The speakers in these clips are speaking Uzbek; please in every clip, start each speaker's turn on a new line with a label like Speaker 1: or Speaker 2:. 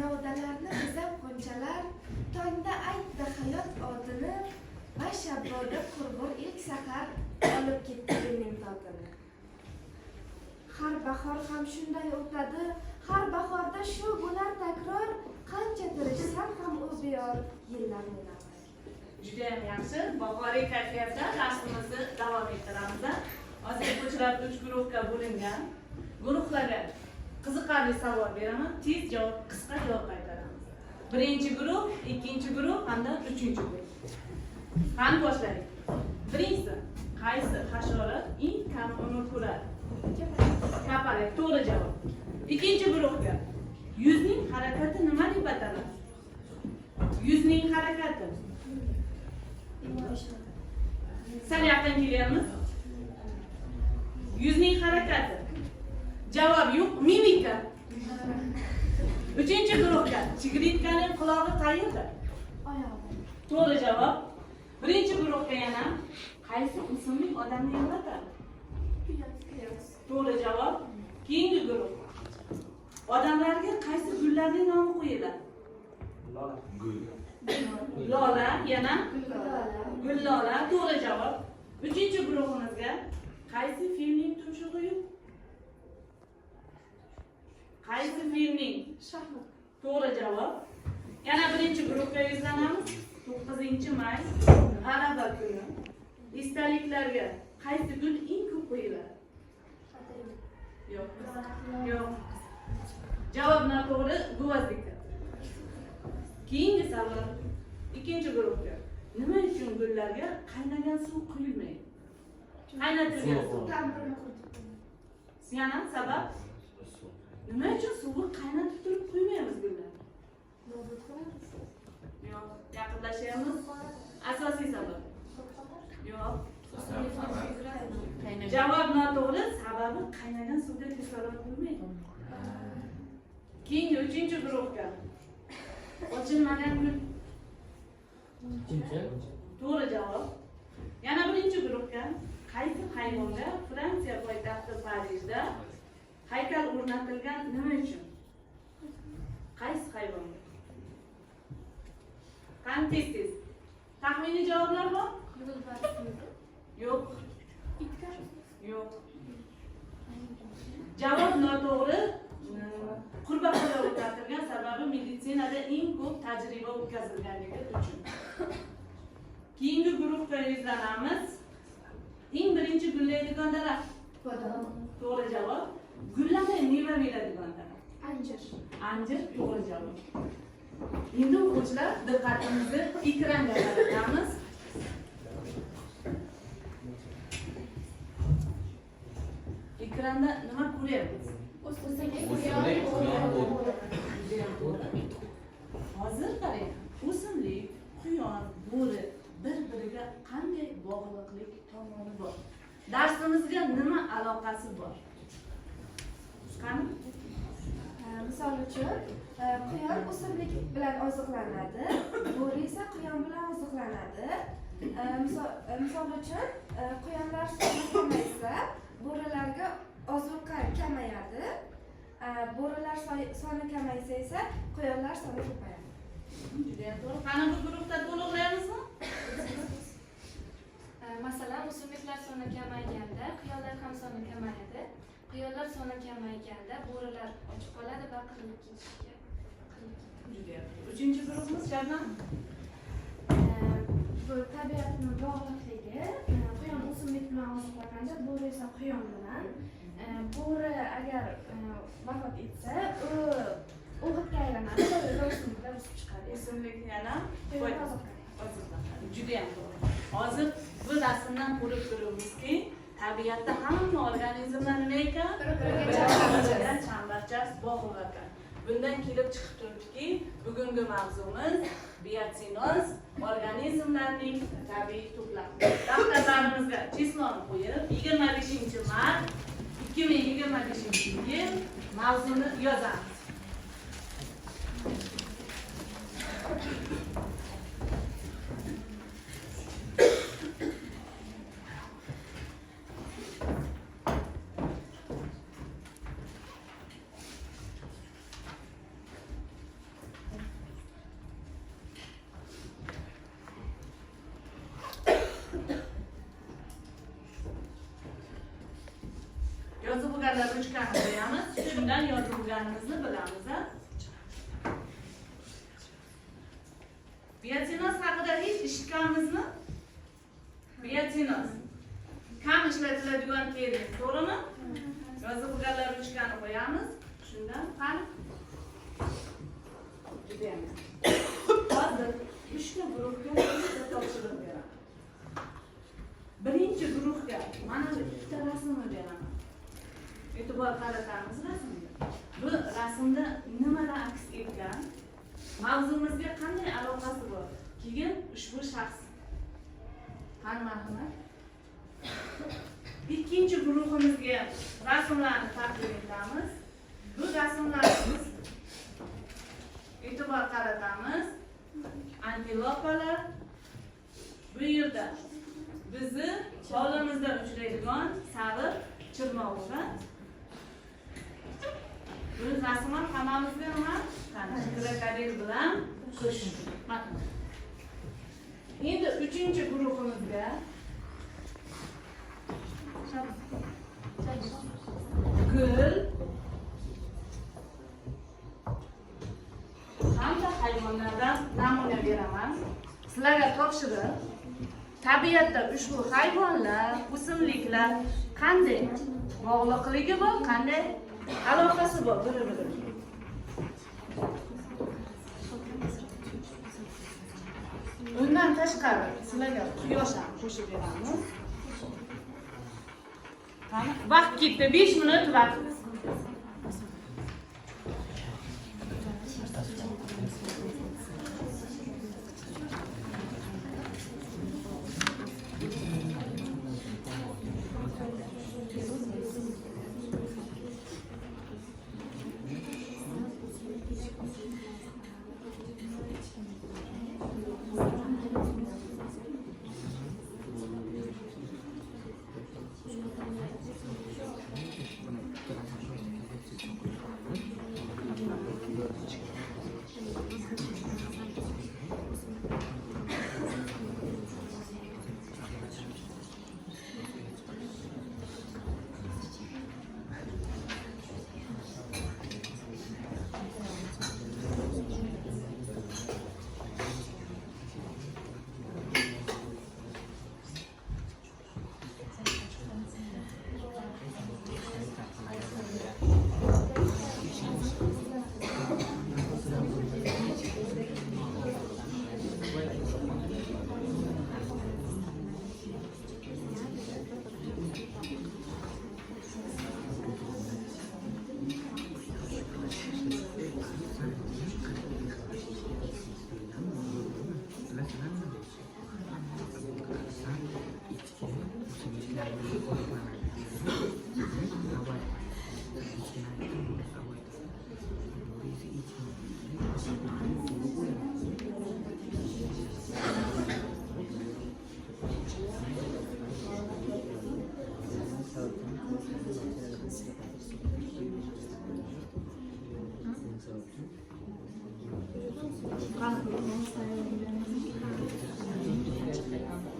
Speaker 1: Novdalarni bezab qo'nchalar, tongda aytdi hayot odini va shabboda qurg'ur ilk sahar olib ketdi elning totini. Har bahor ham shunday o'tadi, har bahorda shu bo'lar takror, qancha tirishsam ham u beyor yillarni davray.
Speaker 2: Juda ham yaxshi. Bahoriy kayfiyatda darsimizni davom ettiramiz. Hozir o'quvchilar 3 guruhga bo'lingan. Guruhlarga qiziqarli savol beraman, tez javob, qisqa javob qaytaramiz. Birinchi guruh, ikkinchi guruh hamda uchinchi guruh. Qani boshlaylik. Birinchisi, qaysi hasharot eng kam umr ko'radi? Kapalak, to'g'ri javob. Ikkinchi guruhga yuzning harakati nima deb ataladi? Yuzning harakati. Sal yaqin kelyapmiz. Yuzning harakati. Javob yo'q, mimika. Uchinchi guruhga chigirtkaning qulog'i qayerda?
Speaker 1: Oyog'i.
Speaker 2: To'g'ri javob. Birinchi guruhga yana qaysi o'simlik odamni yig'latadi? To'g'ri javob. Keyingi guruh. Odamlarga qaysi gullarning nomi qo'yiladi? Lola, yana Gullola. To'g'ri javob. Uchinchi guruhimizga qaysi filmning tumshug'i yo'q? Qaysi filmning?
Speaker 1: Shahmat.
Speaker 2: To'g'ri javob. Yana birinchi guruhga yuzlanamiz. 9-may G'alaba kuni. Esdaliklarga qaysi gul eng ko'p qo'yiladi? Yo'q. Yo'q. Javob noto'g'ri, guvozlikda. Keyingi savol. Ikkinchi guruhga. Nima uchun gullarga qaynagan suv quyilmaydi? Qaynatilgan suv. Yana sabab? Nima uchun suvni qaynatib turib quymaymiz gullarga? Yo'q, yaqinlashyapmiz. Asosiy sabab. Yo'q. Javob noto'g'ri, sababi qaynagan suvda kislorod bo'lmaydi. Keyingi uchinchi guruhga. Ochilmagan gul. To'g'ri javob. Yana birinchi guruhga qaysi hayvonga Fransiya poytaxti Parijda haykal o'rnatilgan nima uchun? Qaysi hayvonga? Qani tez. Taxminiy javoblar bor? Yo'q. Yo'q. Javob noto'g'ri. Qurbaqaga o'rnatilgan sababi meditsinada eng ko'p tajriba o'tkazilganligi uchun. Keyingi guruhga yuzlanamiz. Eng birinchi gullaydigan daraxt. To'g'ri javob. Gullamay meva beradigan daraxt.
Speaker 1: Anjir.
Speaker 2: Anjir to'g'ri javob. Endi o'quvchilar diqqatimizni ekranga qaratamiz. Ekranda nima ko'ryapmiz? Hozir qarang, o'simlik, quyon, bo'ri bir-biriga qanday bog'liqlik tomoni bor? Darsimizga nima aloqasi bor? Qani?
Speaker 1: Misol uchun, quyon o'simlik bilan oziqlanadi, bo'ri esa quyon bilan oziqlanadi. Misol uchun, quyonlar soni kamaysa, bo'rilarga ozuqa kamayadi. Bo'rilar soni kamaysa esa, quyonlar soni ko'payadi.
Speaker 2: Juda ham to'g'ri. Qani bu guruhda to'liqlayamizmi?
Speaker 3: Masalan, o'simliklar soni kamayganda quyonlar ham soni kamayadi. Quyonlar soni kamayganda bo'rilar ochib qoladi va qirilib ketishga.
Speaker 2: Uchinchi guruhimiz Shabnam.
Speaker 1: Bu tabiatning bog'liqligi, quyon o'simlik bilan oziqlanganda, bo'ri esa quyon bilan. Bo'ri agar vafot etsa, u o'g'itga aylanadi va o'simliklar o'sib chiqadi.
Speaker 2: O'simlik yana
Speaker 1: oziqlanadi.
Speaker 2: Juda ham to'g'ri. Hozir bu rasmdan ko'rib turibmizki, tabiatda hamma organizmlar nima ekan? Bir-biriga chambarchas bog'liq ekan. Bundan kelib chiqib turibdiki, bugungi mavzumiz biotsinoz organizmlarning tabiiy to'plami. Daftarlarimizga chisloni qo'yib, 25-mart 2025-yil mavzuni yozamiz. burgalar ruchkani qo'yamiz. Shundan yozilganimizni bilamiz. Biotinoz haqida hech eshitganmizmi? Biotinoz kam ishlatiladigan teri, to'g'rimi? Yozilganlar ruchkani qo'yamiz. Shundan qani hozir 3 ta guruhga topshiriq beraman. Birinchi guruhga mana bu ikkita rasmni beraman. E'tibor qaratamiz rasmga. Bu rasmda nimalar aks etgan? Mavzumizga qanday aloqasi bor? Keyin ushbu shaxs. Qani marhamat. Ikkinchi guruhimizga rasmlarni taqdim etamiz. Bu rasmlarimiz e'tibor qaratamiz. Antilopalar. Bu yerda bizni hovlimizda uchraydigan sariq chirmovular. Bu rasmlar hammamizga nima? Krokodil bilan qush. Endi uchinchi guruhimizga gul hamda hayvonlardan namuna beraman. Sizlarga topshiriq. Tabiatda ushbu hayvonlar, o'simliklar qanday bog'liqligi bor, qanday aloqasi bor bir-biriga. Bundan tashqari sizlarga quyosh ham qo'shib beramiz. Vaqt ketdi, 5 minut vaqt.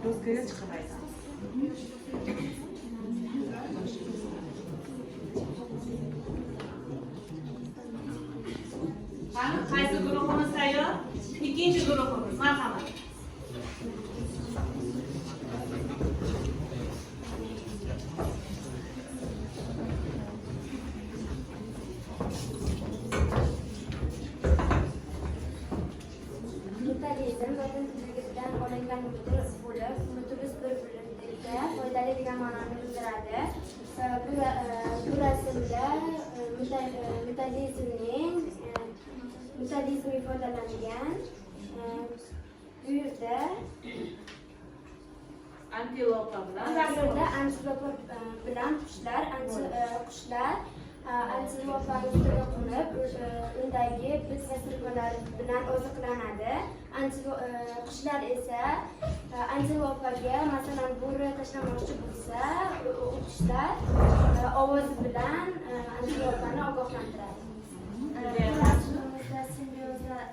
Speaker 2: Rızkıya çıkamayız. Qaysi guruhimiz tayyor? İkinci guruhimiz. Marhamat.
Speaker 4: Mutualizm vatan tuzilishdan olingan mutus bo'lib, mutus bir-biriga foydali degan ma'noni bildiradi. Bu rasmda mutualizm ifodalangan. Bu yerda
Speaker 2: Antilopa bilan
Speaker 4: qushlar antilopani ustiga qo'nib, undagi biz va sirg'alar bilan oziqlanadi. Qushlar esa antilopaga masalan bo'ri tashlamoqchi bo'lsa, qushlar ovozi bilan antilopani ogohlantiradi.
Speaker 3: Rasmimizda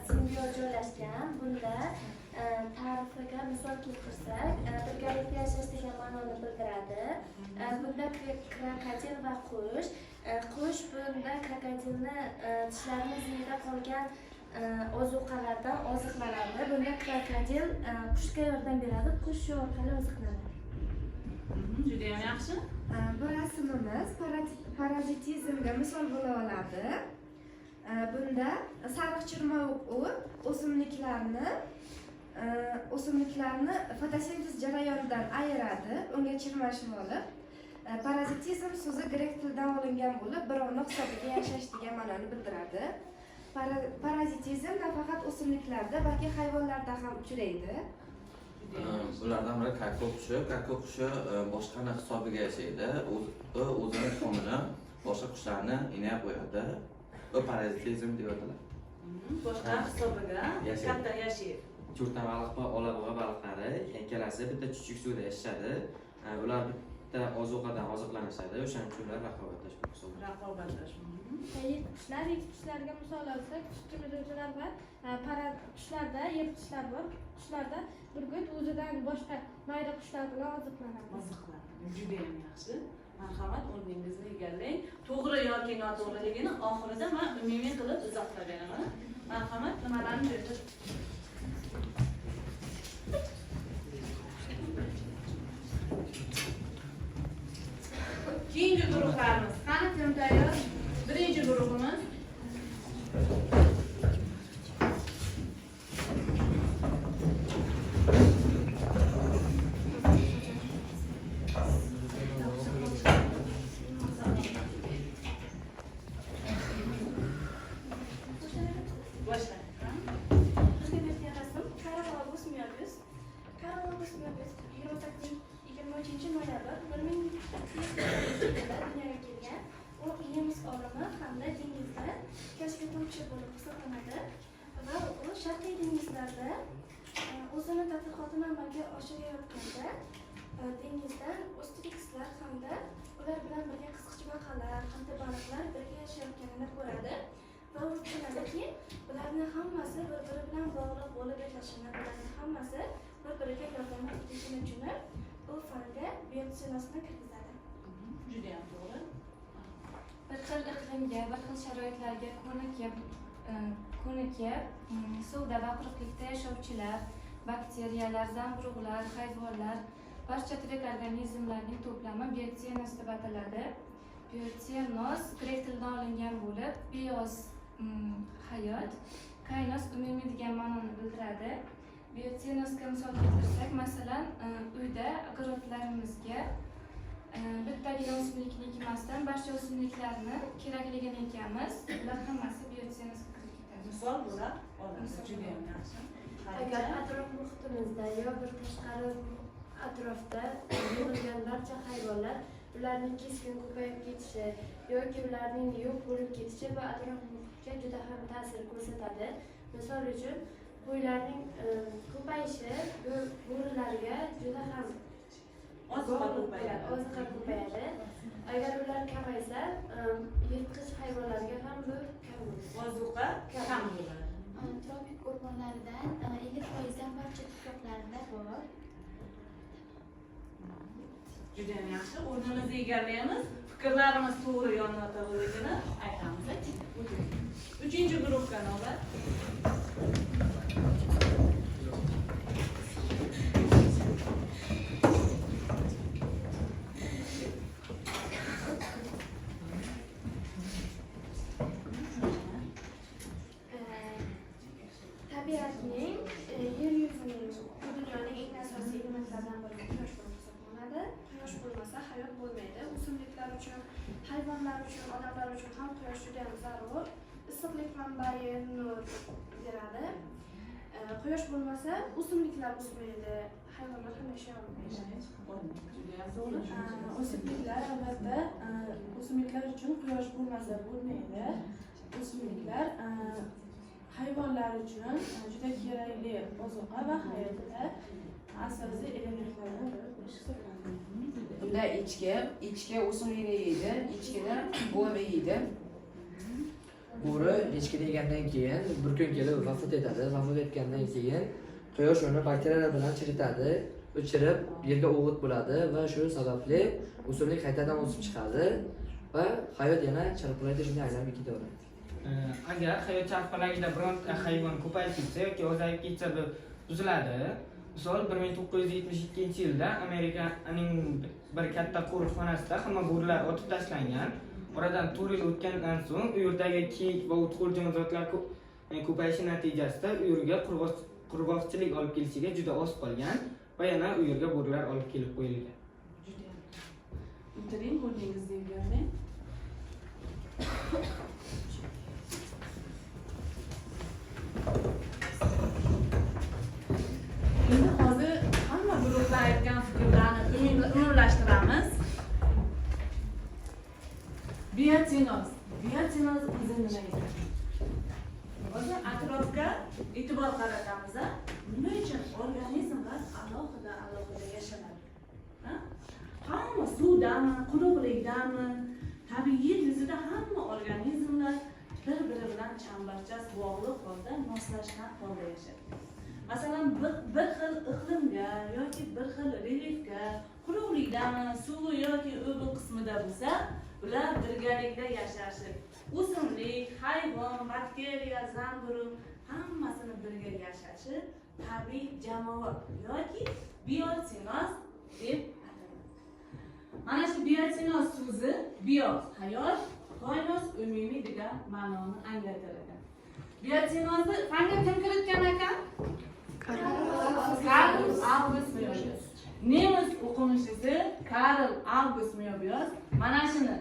Speaker 3: simbiyoz joylashgan. Bunda ta'rifiga misol keltirsak, birgalikda yashash degan ma'noni bildiradi. Bunda krokodil va qush
Speaker 4: Qush bunda krokodilni tishlarini izida qolgan ozuqalardan oziqlanadi. Bunda krokodil qushga yordam beradi, qush shu orqali oziqlanadi.
Speaker 2: Juda ham yaxshi.
Speaker 1: Bu rasmimiz parazitizmga misol bo'la oladi. Bunda sariq chirmovuq o't o'simliklarni fotosintez jarayonidan ayiradi, unga chirmashib olib. Parazitizm so'zi grek tilidan olingan bo'lib, birovni hisobiga yashash degan ma'noni bildiradi. Parazitizm nafaqat o'simliklarda, balki hayvonlarda ham uchraydi.
Speaker 5: Ulardan biri kakko qushi. Kakko qushi boshqani hisobiga yashaydi. O'zini tuxumini boshqa qushlarni inab qo'yadi. Bu parazitizm deb ataladi.
Speaker 2: Boshqa hisobiga katta yashaydi.
Speaker 6: Cho'rta baliq va olabug'a baliqlari ikkalasi bitta chuchuk suvda yashashadi. Ular bitta ozuqadan oziqlanishadi. O'shaning uchun ular raqobatlash hisoblanadi.
Speaker 2: Raqobatlash.
Speaker 7: Yirik qushlarga misol olsak, kuchli muzuvchilar va qushlarda yirtqichlar bor. Qushlarda burgut o'zidan boshqa mayda qushlar bilan oziqlanadi.
Speaker 2: Juda ham yaxshi. Marhamat, o'rningizni egallang. To'g'ri yoki noto'g'riligini oxirida men umumiy qilib izohlab beraman. Marhamat, nimalarni berdi? Keyingi guruhlarimiz qani kim tayyor? Birinchi guruhimiz
Speaker 4: noyabr 1923 dunyoga kelgan. U nemis olimi hamda dengizda kashf etuvchi bo'lib hisoblanadi va u sharqiy dengizlarda o'zini tadqiqotini amalga oshirayotganda dengizdan ostrixlar hamda ular bilan birga qisqichbaqalar hamda baliqlar birga yashayotganini ko'radi va u tushunadiki, bularning hammasi bir-biri bilan bog'liq bo'lib yashashini, bularning hammasi bir-biriga yordam etishini tushunib, bu fanga biotsinosni kirgizadi.
Speaker 2: Juda ham to'g'ri.
Speaker 3: Bir xil iqlimga, bir xil sharoitlarga ko'nikib, suvda va quruqlikda yashovchilar, bakteriyalar, zamburug'lar, hayvonlar, barcha tirik organizmlarning to'plami biotsinos deb ataladi. Biotsinos grek tilidan olingan bo'lib, bios hayot, kainos umumiy degan ma'noni bildiradi. Biotsinosga misol keltirsak, masalan, uyda og'irotlarimizga bittagina o'simlikni emasdan barcha o'simliklarni kerakligini ekamiz. Ular hammasi biotsinosga kirib ketadi.
Speaker 2: Misol bo'lib olamiz. Juda ham yaxshi.
Speaker 4: Agar atrof muhitimizda yo bir tashqari atrofda yig'ilgan barcha hayvonlar, ularning keskin ko'payib ketishi yoki ularning yo'q bo'lib ketishi va atrof muhitga juda ham ta'sir ko'rsatadi. Misol uchun, qo'ylarning ko'payishi bo'rilarga juda ham oziqa ko'payadi. Agar ular kamaysa, yirtqich hayvonlarga ham bu kam bo'ladi.
Speaker 2: Oziqa kam bo'ladi.
Speaker 8: Tropik o'rmonlardan 50% barcha tuproqlarda bor.
Speaker 2: Juda ham yaxshi. O'rnimizni egallaymiz. Fikrlarimiz to'g'ri yo noto'g'riligini aytamiz. Uchinchi guruhga navbat.
Speaker 4: Tabiatning, yer yuzining, dunyoning eng asosiy elementlaridan biri quyosh bo'lib hisoblanadi. Quyosh bo'lmasa hayot bo'lmaydi. O'simliklar uchun, hayvonlar uchun, odamlar uchun ham quyosh juda ham zarur. Issiqlik manbai nur beradi. Quyosh bo'lmasa o'simliklar o'smaydi, hayvonlar ham yashay olmaydi.
Speaker 9: O'simliklar albatta o'simliklar uchun quyosh bo'lmasa bo'lmaydi. O'simliklar hayvonlar uchun juda kerakli ozuqa va hayotda asosiy elementlardan biri bo'lib hisoblanadi.
Speaker 10: Bunda echki o'simlikni yeydi, echkini bo'ri yeydi. Bo'ri echkini yegandan keyin bir kun kelib vafot etadi. Vafot etgandan keyin quyosh uni bakteriyalar bilan chiritadi, o'chirib yerga o'g'it bo'ladi va shu sababli o'simlik qaytadan o'sib chiqadi va hayot yana charxpalakda shunday aylanib ketaveradi.
Speaker 11: Agar hayot charxpalagida bironta hayvon ko'payib ketsa yoki ozayib ketsa buziladi. Misol 1972-yilda Amerikaning bir katta qo'riqxonasida hamma bo'rilar otib tashlangan. Oradan 4 yil o'tgandan so'ng u yerdagi kiyik va o'txo'r jonzotlar ko'payishi natijasida u yerga qurg'oqchilik olib kelishiga juda oz qolgan va yana u yerga bo'rilar olib kelib qo'yilgan.
Speaker 2: O'tiring, o'rningizni egallang. Endi hozir hamma guruhlar aytgan fikrlarni umumlashtiramiz. Biotsinoz o'zi nima ekan? Hozir atrofga e'tibor qaratamiz. Nima uchun organizmlar alohida yashaydi? Hamma suvdami, quruqlikdami, tabiiy yuzida hamma organizmlar bir-biri bilan chambarchas bog'liq holda moslashgan holda yashaydi. Masalan, bir xil iqlimga yoki bir xil relyefga, quruqlikdami, suvi yoki o'bi qismida bo'lsa, ular birgalikda yashashi. O'simlik, hayvon, bakteriya, zamburu hammasini birga yashashi tabiiy jamoa yoki biotsinoz deb ataladi. Mana shu biotsinoz so'zi bio hayot, koinot umumiy degan ma'noni anglatar ekan. Biotsinozni fanga kim kiritgan ekan? Karl August Möbius. Nemis o'qimishchisi Karl August Möbius mana shuni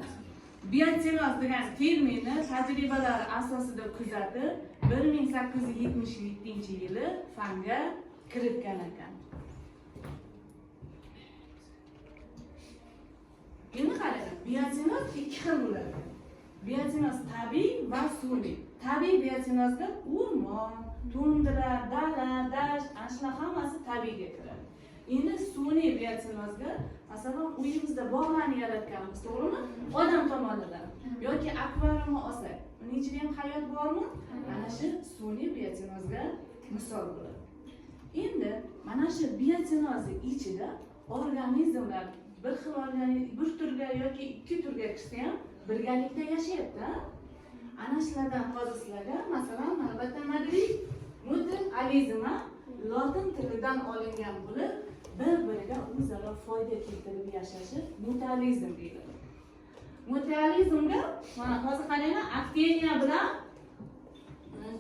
Speaker 2: biotsinoz degan terminni tajribalar asosida kuzatib 1877-yili fanga kiritgan ekan. Endi qarang, biotsinoz ikki xil bo'ladi. Biotsinoz tabiiy va sun'iy. Tabiiy biotinozda o'rmon, tundra, dala, dasht, ashla hammasi tabiiyga kiradi. Endi sun'iy biotinozga masalan uyimizda bog'larni yaratganmiz, to'g'rimi? Odam tomonidan yoki akvariumni olsak, uning ichida ham hayot bormi? Mana shu sun'iy biotinozga misol bo'ladi. Endi mana shu biotinozning ichida organizmlar bir xil bir turga yoki ikki turga kirsa ham birgalikda yashayapti. Ana shulardan hozir sizlarga masalan navbatda mutualizm lotin tilidan olingan bo'lib, bir-biriga o'zaro foyda keltirib yashashi mutualizm deyiladi. Mutualizmga mana hozir qaranglar, aktiniya bilan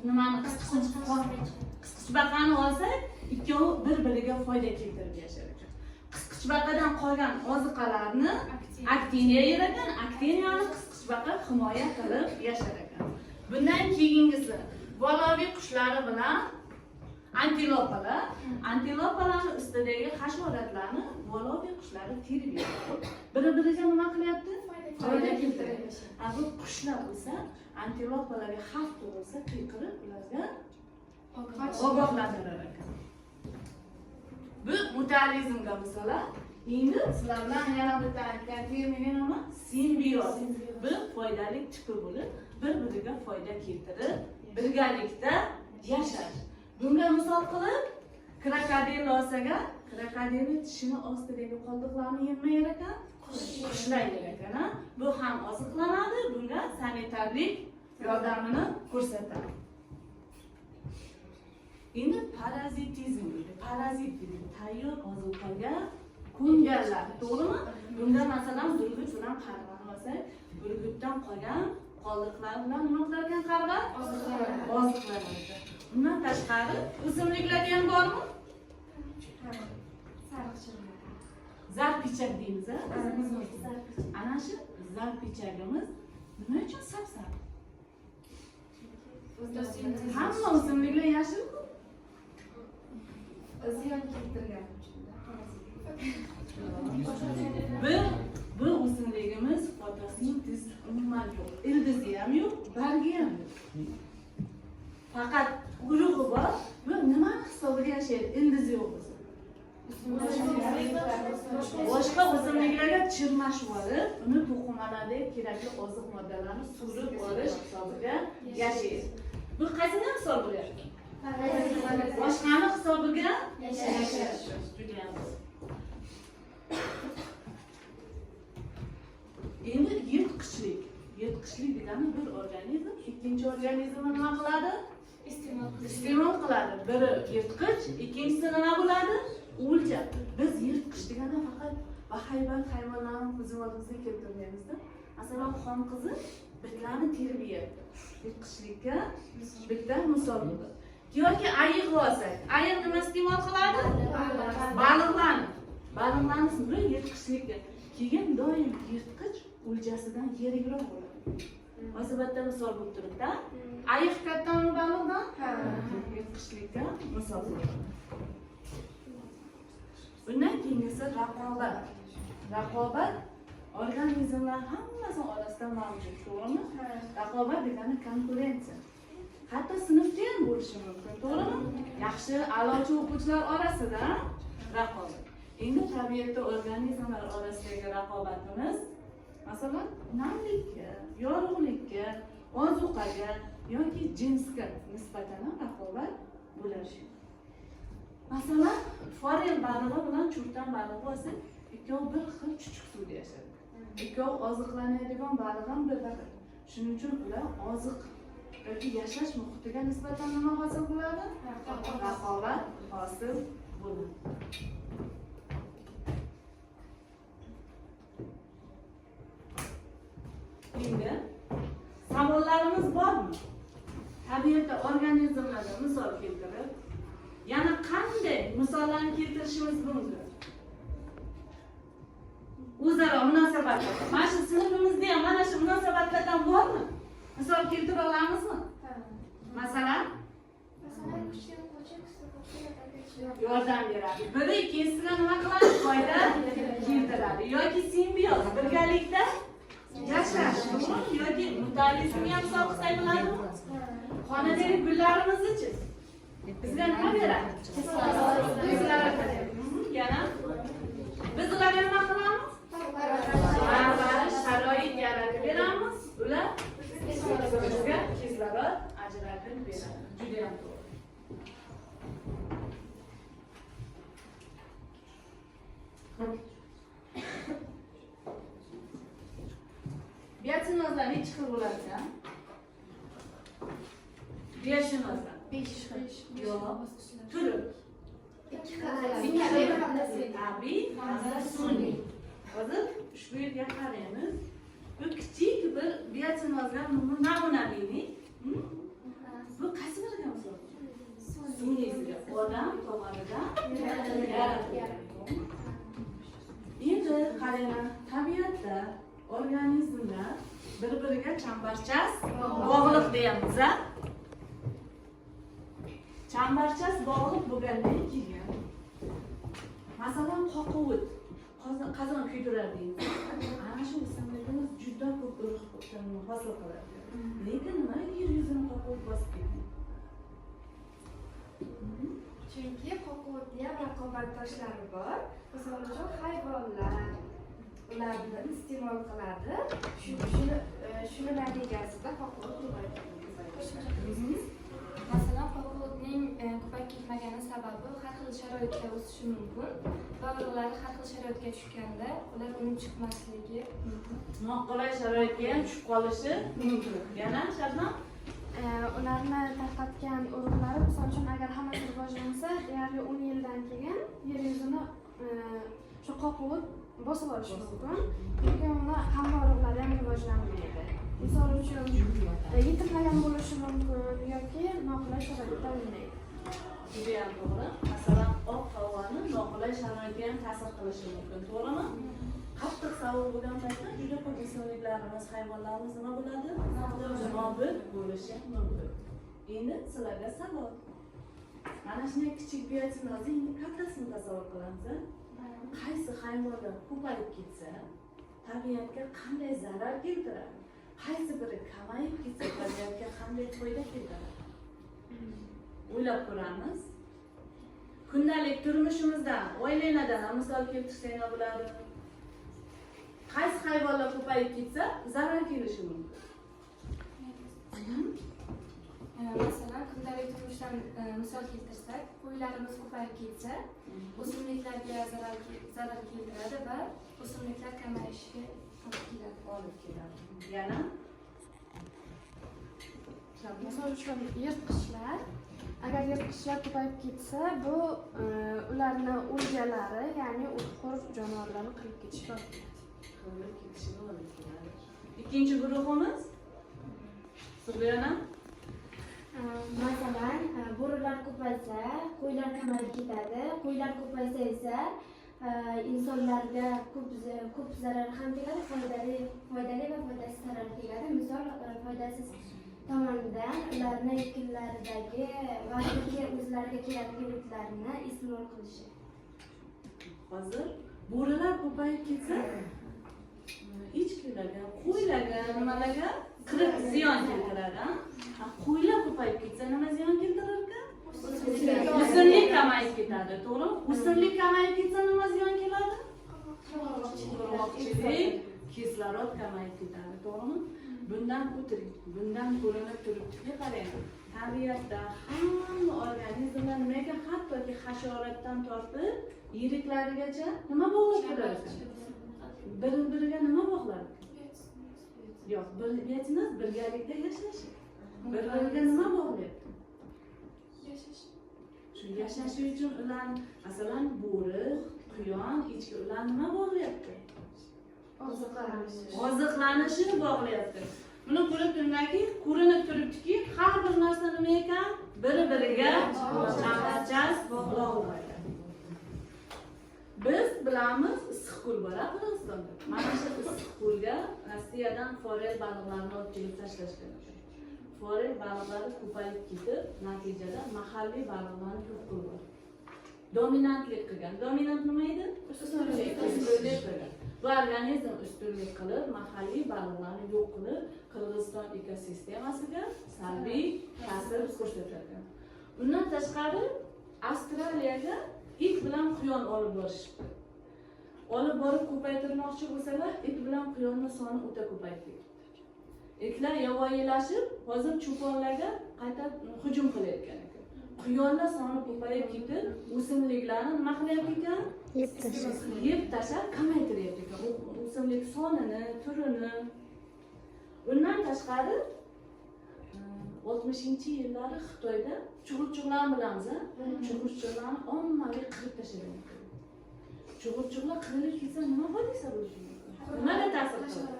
Speaker 2: nimani qisqichbaqani olsak, ikkovi bir-biriga foyda keltirib yashar ekan. Qisqichbaqadan qolgan oziqalarni aktiniya yer ekan, aktiniyani qisqichbaqa himoya qilib yashar ekan. Bundan keyingisi bolaviy qushlari bilan antilopalarning ustidagi hasharotlarni bolaviy qushlari terib yeydi. Bir-biriga nima qilyapti? Foyda keltiradi. Bu qushlar bo'lsa, antilopalarga xavf tug'ilsa, qiyqirib ularga ogohlantirar ekan. Bu mutualizmga misollar. Endi sizlar bilan yana bitta aytgan termin nima? Simbiyoz. Bu foydali tipi bo'lib, bir-biriga foyda keltirib, birgalikda yashash. Bunga misol qilib, krokodil olsaga, krokodilning tishini ostidagi qoldiqlarni yemayar ekan, qushlar yer ekan. Bu ham oziqlanadi, bunga sanitarlik yordamini ko'rsatadi. Endi parazitizm deydi. Parazit deydi. Tayyor ozuqaga ko'nganlar, to'g'rimi? Bunda masalan burgut bilan qarg'ani olsak, burgutdan qolgan qoldiqlar bilan nima qilarkan qarg'a? Oziqlanadi. Bundan tashqari o'simliklarda ham bormi?
Speaker 1: Sariqchilar.
Speaker 2: Zarpichak deymiz, ana shu zarpichagimiz nima uchun sap-sariq? Hamma o'simliklar yashil-ku.
Speaker 1: Ziyon keltirgan uchun.
Speaker 2: Bu o'simligimiz fotosintez umuman yo'q. Ildizi ham yo'q, bargi ham yo'q. Faqat urug'i bor. Bu nima hisobiga yashaydi? Ildizi yo'q bo'lsa. Boshqa o'simliklarga chirmashib olib, uni to'qimalardagi kerakli oziq moddalarni surib olish hisobiga yashaydi. Bu qaysidan misol bo'lyapti? Boshqani hisobiga yashash. Endi yirtqichlik. ikkinchi organizmni nima qiladi?
Speaker 3: Iste'mol
Speaker 2: Iste'mol qiladi. Biri yirtqich, ikkinchisi nima bo'ladi? O'lja. Biz yirtqich deganda faqat bahaybat hayvonlarni bizim oldimizga keltirmaymizda. Masalan, xon qizi bitlarni terib yeyapti. Yirtqichlikka bitta misol bo'ldi. Yoki ayiqni olsak, ayiq nima iste'mol qiladi? Baliqlarni. Baliqlarni biri yirtqichlikka. Keyin doim yirtqich o'ljasidan yirikroq bo'ladi. Munosabatda misol bo'lib turibdi. Ayiq kattami baliqdan? Yirtqichlikka misol bo'ladi. Bundan keyingisi raqobat. Raqobat organizmlar hammasi orasida mavjud, to'g'rimi? Raqobat degani konkurensiya. Hatto sinfda ham bo'lishi mumkin, to'g'rimi? Yaxshi, a'lochi o'quvchilar orasida raqobat. Endi tabiatda organizmlar orasidagi raqobatimiz, masalan, namlikka, yorug'likka, ozuqaga yoki jinsga nisbatan raqobat bo'lishi. Masalan, forel balig'i bilan cho'rtan balig'i olsak, ikkovi bir xil chuchuk suvda yashaydi. Ikkovi oziqlanadigan baliq ham bir xil. Shuning uchun ular oziq yoki yashash muhitiga nisbatan nima hosil bo'ladi? Raqobat hosil bo'ladi. Endi savollarimiz bormi? Tabiatda organizmlarga misol keltirib, yana qanday misollarni keltirishimiz mumkin? O'zaro munosabatlar. Mana shu sinfimizda ham mana shu munosabatlardan bormi? Misol keltira olamizmi? Masalan, yordam beradi. Biri ikkinchisiga nima qiladi? Foyda keltiradi. Yoki simbioz, birgalikda yashash, yoki mutualizmga ham hisob qilsak bo'ladimi? Xonadagi gullarimizni-chi? Bizga nima beradi? Yana biz ularga nima qilamiz? Sharoit yaratib beramiz. Ular bizga kislorod ajratib beradi. Juda ham to'g'ri. Biotsinozlar necha xil bo'ladi? Bioshinozlar 5 xil. Yo'q. Turi. 2 xil. Tabiiy hamda sun'iy. Hozir ushbu yerga qaraymiz. Bu kichik bir biotsinozlar namunaviyni. Bu qaysi biriga misol? Sun'iysiga. Odam tomonidan yaratilgan. Endi qarayman, tabiatda organizmlar bir-biriga chambarchas bog'liq deyapmiz. Chambarchas bog'liq bo'lgandan keyin, masalan, qoquvut, qozon kuydiradi deymiz. Ana shu o'simlikimiz juda ko'p urug'ni hosil qiladi. Lekin nima yer yuzini qoquvut bosib ketdi?
Speaker 1: Chunki qoquvutda ham raqobatdoshlari bor. Misol uchun hayvonlar ularni iste'mol qiladi. Shuni natijasida qoquvut ko'payadi.
Speaker 3: Masalan, qoquvutning ko'payib ketmagani sababi har xil sharoitda o'sishi mumkin va urug'lari har xil sharoitga tushganda ular unib chiqmasligi mumkin.
Speaker 2: Noqulay sharoitga ham tushib qolishi mumkin. Yana Shabnam?
Speaker 4: Ularni tarqatgan urug'lari, misol uchun, agar hammasi rivojlansa, deyarli 10 yildan keyin yer yuzini shu qoquvut bosib olishi mumkin. Lekin uni hamma urug'lari ham rivojlanmaydi. Misol uchun, yetilmagan bo'lishi mumkin yoki noqulay sharoitda o'ynaydi.
Speaker 2: Juda ham to'g'ri. Masalan, ob-havoni noqulay sharoitga ham ta'sir qilishi mumkin, to'g'rimi? Qattiq sovuq bo'lgan paytda juda ko'p o'simliklarimiz, hayvonlarimiz nima bo'ladi? Nobud bo'lishi mumkin. Endi sizlarga savol. Mana shunday kichik biotsinozning kattasini tasavvur qilamiz. Qaysi hayvonlar ko'payib ketsa, tabiatga qanday zarar keltiradi? Qaysi biri kamayib ketsa, tabiatga qanday foyda keltiradi? O'ylab ko'ramiz. Kundalik turmushimizdan, oilalardan misol keltirsanglar bo'ladi. Qaysi hayvonlar ko'payib ketsa, zarar kelishi mumkin?
Speaker 3: Masalan, kundalik turmushdan misol keltirsak, qo'ylarimiz ko'payib ketsa, o'simliklarga zarar keltiradi va o'simliklar kamayishiga olib keladi.
Speaker 2: Yana
Speaker 9: Misol uchun yirtqichlar. Agar yirtqichlar ko'payib ketsa, bu ularni o'ljalari, ya'ni o'txo'r jonivorlarni qilib ketishga olib keladi.
Speaker 2: Ikkinchi guruhimiz Subriyana.
Speaker 8: Masalan, bo'rilar ko'paysa, qo'ylar kamayib ketadi. Qo'ylar ko'paysa esa insonlarga ko'p zarar ham keladi, foydali va foydasiz zarar keladi. Misol, foydasiz tomonidan ularni ekinlaridagi va o'zlariga kerakli o'tlarni iste'mol qilishi.
Speaker 2: Hozir bo'rilar ko'payib ketsa, echkilarga, qo'ylarga, nimalarga qirib ziyon keltiradi. Qo'ylar ko'payib ketsa, nima ziyon keltirar ekan? O'simlik kamayib ketadi, to'g'rimi? O'simlik kamayib ketsa, nima ziyon keladi? Qurg'oqchilik, kislorod kamayib ketadi, to'g'rimi? Bundan o'tiring, bundan ko'rinib turibdiki, qarang. Tabiatda hamma organizmlar nimaga hattoki hasharotdan tortib yiriklarigacha nima bog'lab turar ekan? Bir-biriga nima bog'lar? Yo'q, birgalikda yashashi. Bir-biriga nima bog'layapti? Shu yashashi uchun ular, masalan, bo'ri, quyon, echki ular nima bog'layapti? Oziqlanishini bog'layapti. Buni ko'rib turibmanki, ko'rinib turibdiki, har bir narsa nima ekan? Bir-biriga chambarchas bog'laydi. Biz bilamiz, issiqko'l bor Qirg'izistonda. Mana shu issiqko'lga Rossiyadan forel baliqlarini olib kelib tashlashgan. Forel baliqlari ko'payib ketib, natijada mahalliy baliqlarni yo'q qildi. Dominantlik qilgan. Dominant nima edi? Ustunlik qilgan. Bu organizm ustunlik qilib, mahalliy baliqlarni yo'q qilib, Qirg'iziston ekosistemasiga salbiy ta'sir ko'rsatadi. Bundan tashqari, Avstraliyaga it bilan quyon olib borishdi. Olib borib ko'paytirmoqchi bo'lsalar, it bilan quyonning soni o'ta ko'payib ketdi. Itlar yovvoyilashib, hozir cho'ponlarga qayta hujum qilayotgan ekan. Quyonlar soni ko'payib ketib, o'simliklarni nima qilyapti ekan? Yeb tashlab kamaytiryapti ekan. O'simlik sonini, turini. Bundan tashqari 60-yillari Xitoyda chug'urchuqlarni bilamiz, chug'urchuqlarni ommaviy qirib tashlagan. Chug'urchuqlar qirilib ketsa nima hodisa bo'lishi mumkin? Nimaga ta'sir qiladi?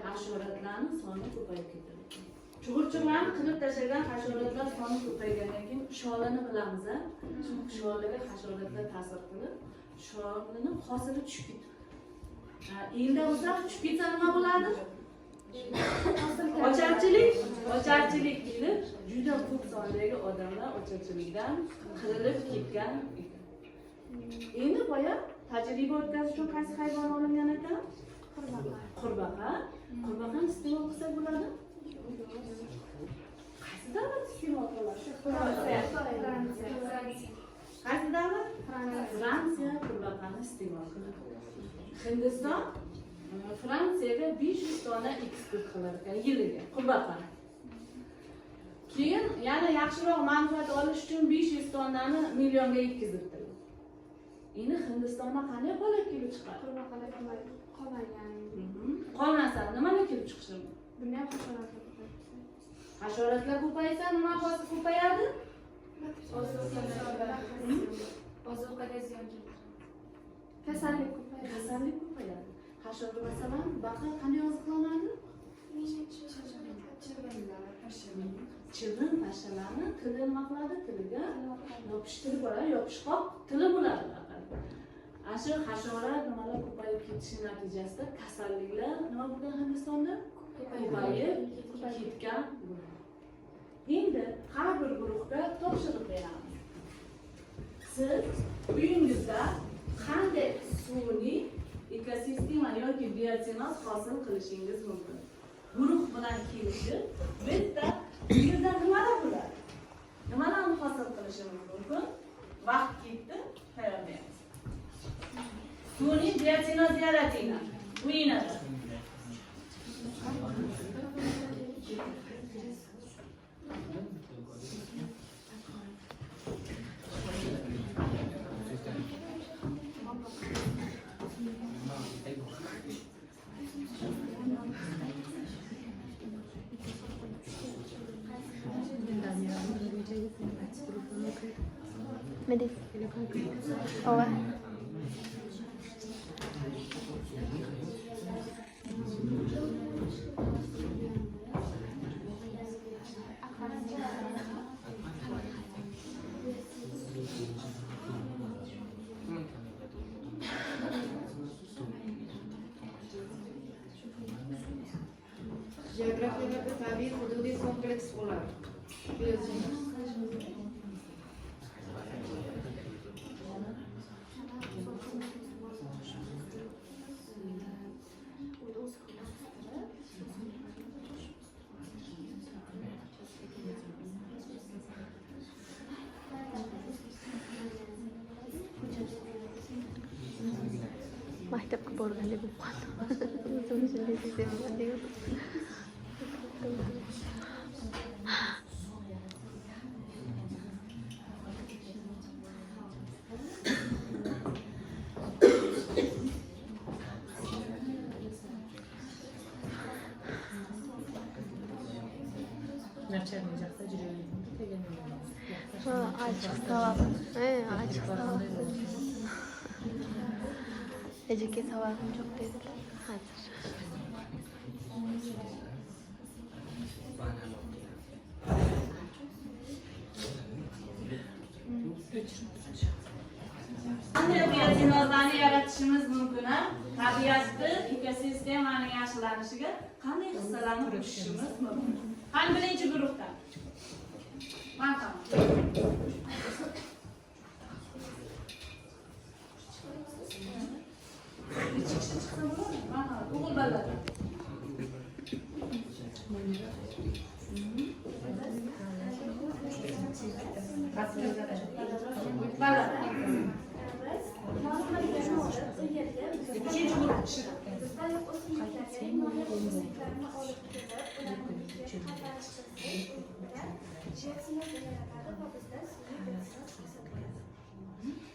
Speaker 2: Hasharotlarning soni ko'payib ketadi. Chug'urchuqlarni qirib tashlagan hasharotlar soni ko'paygandan keyin sholini bilamiz, sholiga hasharotlar ta'sir qilib, sholini hosili tushib ketadi. Endi o'zi tushib ketsa nima bo'ladi? Ocharchilik kelib, juda ko'p sondagi odamlar ocharchilikdan qirilib ketgan ekan. Endi boya tajriba o'tkazish uchun qaysi hayvon olingan ekan? Qurbaqa. Qurbaqani iste'mol qilsak bo'ladi? Qaysi davlat iste'mol qiladi? Qaysi davlat? Fransiya qurbaqani iste'mol qiladi. Hindiston Fransiyaga 500 tonna eksport qilar ekan yiliga qurbaqani. Keyin yana yaxshiroq manfaat olish uchun 500 tonnani millionga yetkazibdi. Endi Hindistonda qanday holat kelib chiqadi?
Speaker 9: Qurbaqalar qolmagan.
Speaker 2: Qolmasa nimaga kelib chiqishi mumkin?
Speaker 9: Buni ham hasharotlar ko'payadi.
Speaker 2: Hasharotlar ko'paysa nima ko'payadi?
Speaker 3: Ozuqaga ziyon keladi.
Speaker 9: Kasallik ko'payadi.
Speaker 2: Kasallik ko'payadi. Hasharot masalan, baqa qanday oziqlanadi? Chivin pashshalarni tili nima qiladi? Tiliga yopishtirib oladi, yopishqoq tili bo'ladi. Shu hasharot nimalar ko'payib ketishi natijasida kasalliklar nima bo'lgan Hindistonda? Ko'payib ketgan. Endi har bir guruhga topshiriq beramiz. Siz uyingizda qanday sun'iy ekosistema yoki biotinoz hosil qilishingiz mumkin. Guruh bilan kelishib, bitta uyingizda nimalar bo'ladi? Nimalarni hosil qilishingiz mumkin? Vaqt ketdi, tayyorlaymiz. Sun'iy biotinoz yaratinglar. Uyingizda.
Speaker 8: Medis. Ova.
Speaker 9: Geografiyaga tabiiy hududiy kompleks bo'ladi.
Speaker 8: Maktabga borganda bo'lib qoldi. O'zim shunday sezaman degan. Açık savabım. Açık savabım. Eceki savabım çok dediler. Hazır.
Speaker 2: Qanday biotinozlarni yaratishimiz mumkin? Tabiatda ekosistemaning yaxshilanishiga qanday hissalarni qo'shishimiz mumkin? Qani birinchi guruhdan. Marhamat. Marhamat. O'g'il bolalar.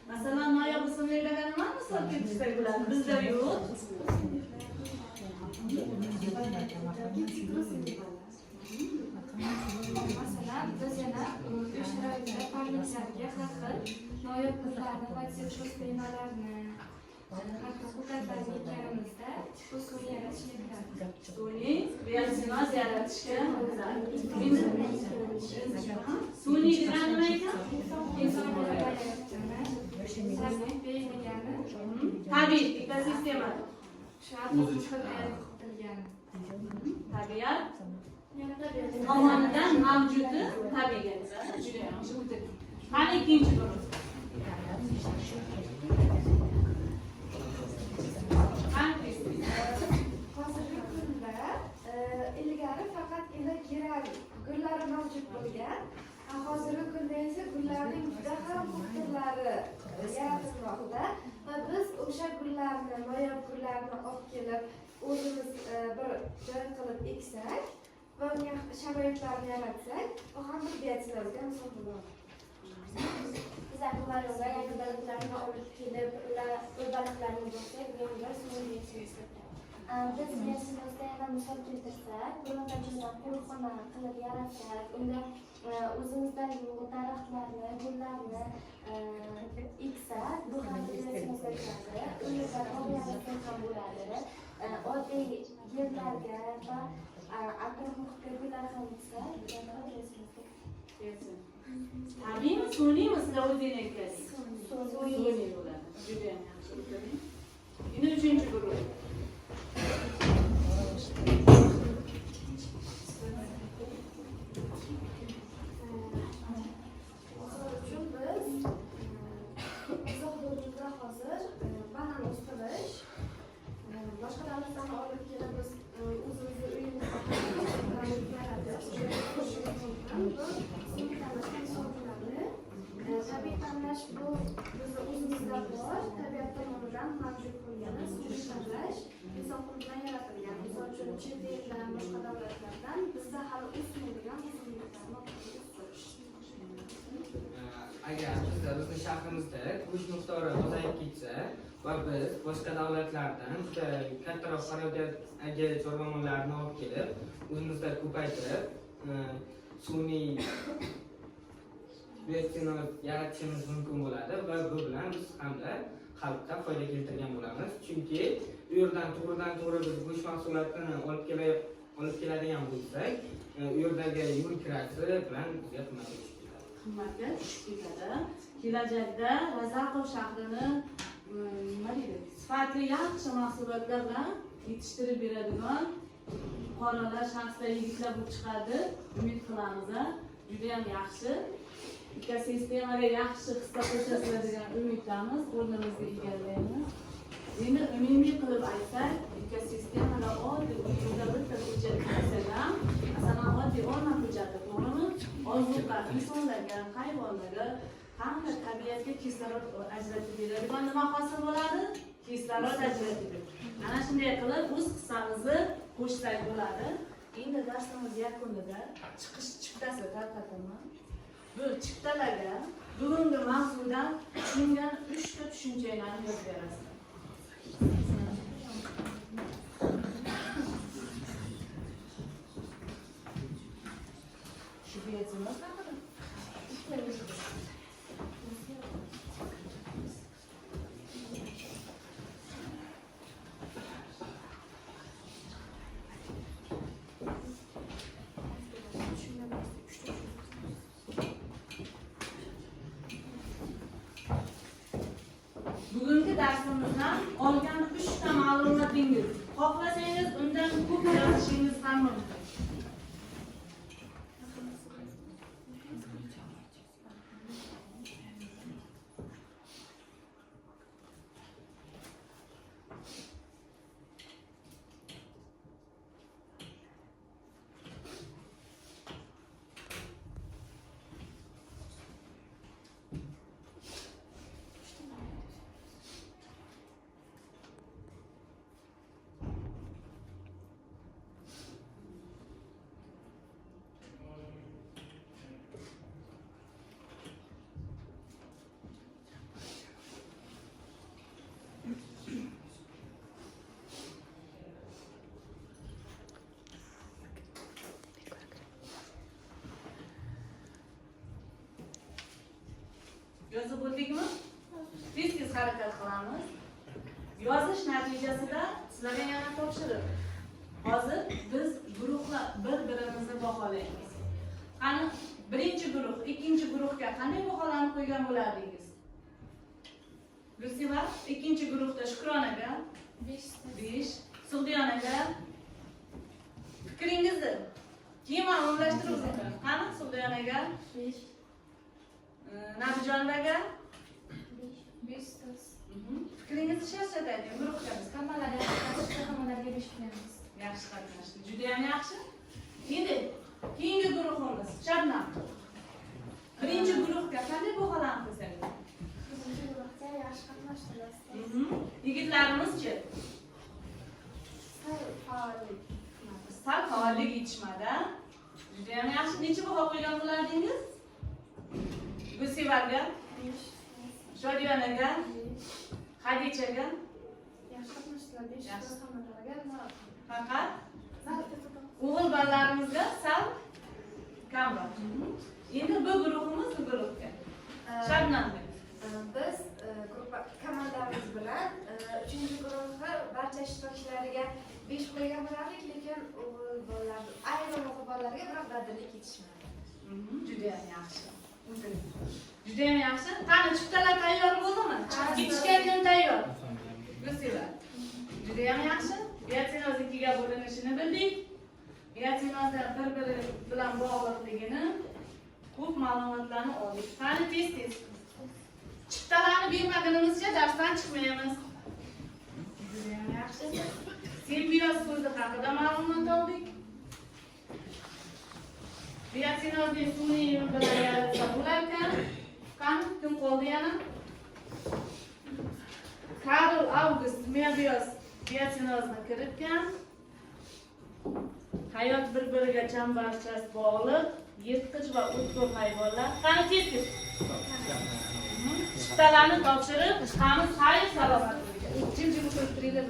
Speaker 2: Masalan, noyob o'simliklarga nima misol keltirsak bo'ladi? Bizda yo'q.
Speaker 3: Masalan, biz yana uy sharoitida parniklarga har xil noyob gullarni va sitrus mevalarini har xil hududlarni ekkanimizda bu suvni yaratishga kiradi.
Speaker 2: Suvni biosinoz yaratishga suvni degan nima ekan?
Speaker 3: Insonlar yaratgani, tabiiy berilgani,
Speaker 2: Tabiiy ekosistema. Tabiat tomonidan mavjudi tabiiy. Juda yaxshi o'tdi. Qani ikkinchi guruh.
Speaker 1: Hozirgi kunda ilgari faqatgina kerak gullari mavjud bo'lgan. Hozirgi kunda esa gullarning juda ham ko'p turlari yaratilmoqda va biz o'sha gullarni, noyob gullarni olib kelib o'zimiz bir joy qilib eksak va unga sharoitlarni yaratsak, bu ham bir biotinozga misol bo'ladi.
Speaker 8: Bizlar Buxoroga yangi baliqlarni olib kelib, ular baliqlarni bo'lsak, ular suvni yeyishimiz. Biz biotinozda yana misol keltirsak, birontachidan qo'riqxona qilib yaratsak, unda o'zimizdan daraxtlarni, gullarni eksak, bu ham biotinozga kiradi. U yerda havoyaratgan ham bo'ladi. Oddiy yerlarga va atrof muhitga gullar ham eksak,
Speaker 2: Tabiiymi, sun'iymi sizlar o'zingiz aytasiz? Sun'iy bo'ladi. Juda ham yaxshi o'tadi. Endi uchinchi guruh.
Speaker 1: Banan o'stirish, boshqa davlatdan olib kelib biz o'zimizni uyimizda tabiiy tanlash bu bizni o'zimizda bor, tabiat tomonidan mavjud bo'lgan sun'iy tanlash inson qo'li bilan yaratilgan. Misol uchun chet eldan, boshqa davlatlardan bizda hali o'smaydigan o'simliklarni o'stirish.
Speaker 11: Agar bizni shahrimizda go'sht miqdori ozayib ketsa va biz boshqa davlatlardan juda kattaroq xarajatga chorvamonlarni olib kelib o'zimizda ko'paytirib sun'iy biotinoz yaratishimiz mumkin bo'ladi va bu bilan biz hamda xalqqa foyda keltirgan bo'lamiz. Chunki u yerdan to'g'ridan-to'g'ri biz go'sht mahsulotini olib keladigan bo'lsak, u yerdagi yo'l kirasi bilan bizga
Speaker 2: qimmatga tushib ketadi. Kelajakda Razaqov shahrini nima deydi? Sifatli yaxshi mahsulotlar bilan yetishtirib beradigan fuqarolar, shaxslar, yigitlar bo'lib chiqadi. Umid qilamiz. Juda ham yaxshi. Ekosistemaga yaxshi hissa qo'shasizlar degan umiddamiz. O'rnimizni egallaymiz. Endi umumiy qilib aytsak, ekosistemada oddiy uyda bitta hujjat bo'lsa-ham, masalan, oddiy o'rnak hujjati, to'g'rimi? Ozuqa insonlarga, hayvonlarga qanday tabiatga kislorod ajratib beradigan nima hosil bo'ladi? Kislorod ajratib. Ana shunday qilib o'z hissamizni qo'shsak bo'ladi. Endi darsimiz yakunida chiqish chiptasi tarqataman. Bu chiptalarga bugungi mavzudan tushungan 3 ta tushunchalarni yozib berasiz. Shu biyatimiz haqida. Bugungi darsimizdan olgan 3 ta ma'lumotingiz, xohlasangiz undan ko'p yozishingiz ham mumkin. Yozib bo'ldikmi? Tez-tez harakat qilamiz. Yozish natijasida sizlarga yana topshiriq. Hozir biz guruhlar bir-birimizni baholaymiz. Qani birinchi guruh, ikkinchi guruhga qanday baholanib qo'ygan bo'lardingiz? Gulsiva, ikkinchi guruhda Shukronaga 5, Sug'diyonaga fikringizni keyin ma'lumlashtirib o'tamiz. Qani Sug'diyonaga 5, Nabijonaga 5. Fikringizni shartta ayting. Guruhga biz
Speaker 3: Hammalarga qatnashdi, 5 qo'yamiz.
Speaker 2: yaxshi qatnashdi. Juda ham yaxshi. Endi keyingi guruhimiz Shabnam. Birinchi guruhga qanday baholanib qo'ysangiz?
Speaker 4: Birinchi guruhga yaxshi qatnashdilar.
Speaker 2: Yigitlarimizchi?
Speaker 4: Sal
Speaker 2: faollik yetishmadi. Juda ham yaxshi. Necha baho qo'ygan bo'lardingiz? Gulsevarga, Shodiyonaga, Hadichaga
Speaker 4: yaxshi qatnashdilar. 5 hammalarga
Speaker 2: faqat o'g'il bolalarimizga sal kamroq. Endi bu guruhimiz bu guruhga. Shabnamga.
Speaker 1: Biz komandamiz bilan 3-chi guruhga barcha ishtirokchilariga 5 qo'ygan bo'lardik, lekin o'g'il bolalar, ayrim o'g'il bolalarga biroq dadillik yetishmadi.
Speaker 2: Juda ham yaxshi. Juda ham yaxshi. Qani chiptalar tayyor bo'ldimi? Ketishga kim tayyor? Gulsiva. Juda ham yaxshi. Biotinoz 2 ga bo'linishini bildik. Biotinozlar bir-biri bilan bog'liqligini, ko'p ma'lumotlarni oldik. Qani tez-tez. Chiptalarni bermagunimizcha darsdan chiqmaymiz. Juda ham yaxshi. Simbioz so'zi haqida ma'lumot oldik. Biotinozning sun'iy yo'l bilan yaratsa bo'larkan. Qani kim qoldi yana? Karl August Möbius biotinozni kiritgan. Hayot bir-biriga chambarchas bog'liq, yirtqich va o'tkir hayvonlar. Qani tez-tez. Chiptalarni topshirib, chiqamiz xayr salomat. Jim-jim o'tirib turinglar.